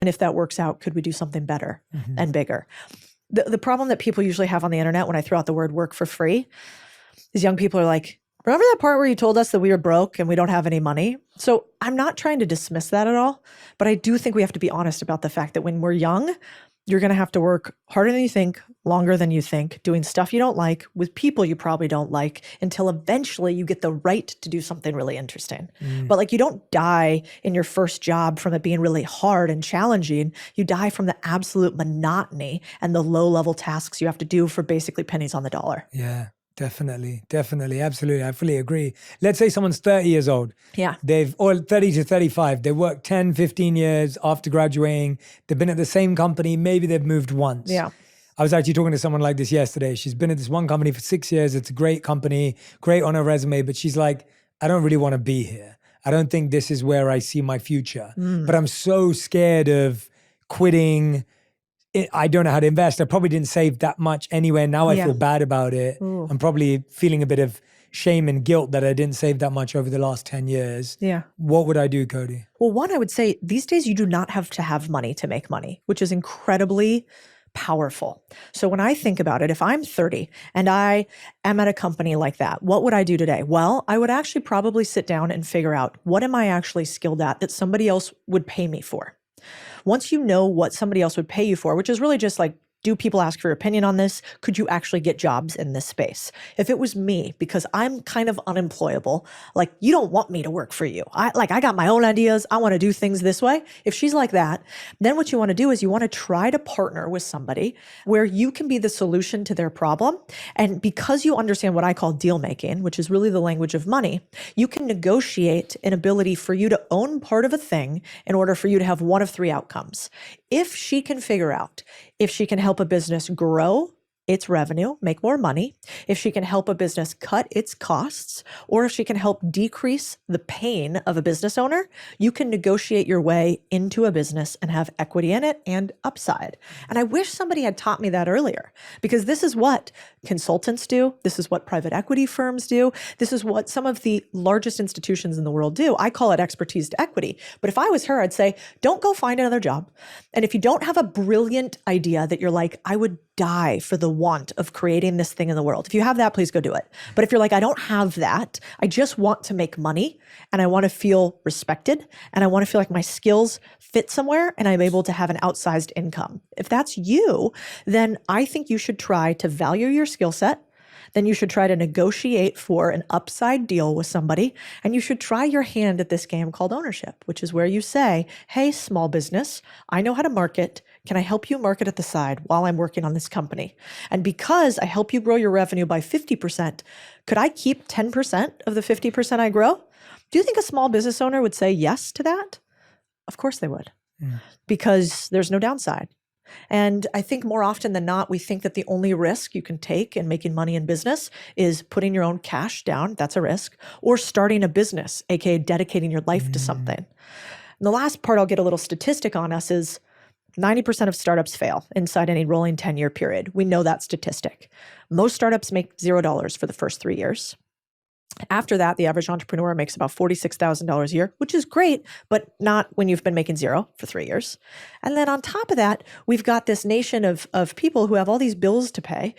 And if that works out, could we do something better and bigger? The problem that people usually have on the internet when I throw out the word work for free is young people are like, remember that part where you told us that we were broke and we don't have any money? So I'm not trying to dismiss that at all, but I do think we have to be honest about the fact that when we're young, you're going to have to work harder than you think, longer than you think, doing stuff you don't like with people you probably don't like until eventually you get the right to do something really interesting. But like, you don't die in your first job from it being really hard and challenging. You die from the absolute monotony and the low level tasks you have to do for basically pennies on the dollar. Yeah. Definitely. Absolutely. I fully agree. Let's say someone's 30 years old. Yeah. Or 30 to 35. They worked 10, 15 years after graduating. They've been at the same company. Maybe they've moved once. Yeah. I was actually talking to someone like this yesterday. She's been at this one company for 6 years. It's a great company, great on her resume, but she's like, I don't really want to be here. I don't think this is where I see my future. But I'm so scared of quitting. I don't know how to invest. I probably didn't save that much anyway. Now I feel bad about it. Ooh. I'm probably feeling a bit of shame and guilt that I didn't save that much over the last 10 years. Yeah. What would I do, Cody? Well, one, I would say these days you do not have to have money to make money, which is incredibly powerful. So when I think about it, if I'm 30 and I am at a company like that, what would I do today? Well, I would actually probably sit down and figure out, what am I actually skilled at that somebody else would pay me for? Once you know what somebody else would pay you for, which is really just like, do people ask for your opinion on this? Could you actually get jobs in this space? If it was me, because I'm kind of unemployable, like, you don't want me to work for you. I got my own ideas. I want to do things this way. If she's like that, then what you want to do is you want to try to partner with somebody where you can be the solution to their problem. And because you understand what I call deal making, which is really the language of money, you can negotiate an ability for you to own part of a thing in order for you to have one of three outcomes. If she can figure out if she can help a business grow its revenue, make more money, if she can help a business cut its costs, or if she can help decrease the pain of a business owner, you can negotiate your way into a business and have equity in it and upside. And I wish somebody had taught me that earlier, because this is what consultants do. This is what private equity firms do. This is what some of the largest institutions in the world do. I call it expertise to equity. But if I was her, I'd say, don't go find another job. And if you don't have a brilliant idea that you're like, I would die for the want of creating this thing in the world, if you have that, please go do it. But if you're like, I don't have that, I just want to make money and I want to feel respected and I want to feel like my skills fit somewhere and I'm able to have an outsized income. If that's you, then I think you should try to value your skill set. Then you should try to negotiate for an upside deal with somebody. And you should try your hand at this game called ownership, which is where you say, hey, small business, I know how to market. Can I help you market at the side while I'm working on this company? And because I help you grow your revenue by 50%, could I keep 10% of the 50% I grow? Do you think a small business owner would say yes to that? Of course they would, because there's no downside. And I think more often than not, we think that the only risk you can take in making money in business is putting your own cash down. That's a risk. Or starting a business, aka dedicating your life to something. And the last part I'll get a little statistic on us is 90% of startups fail inside any rolling 10-year period. We know that statistic. Most startups make $0 for the first 3 years. After that, the average entrepreneur makes about $46,000 a year, which is great, but not when you've been making zero for 3 years. And then on top of that, we've got this nation of people who have all these bills to pay.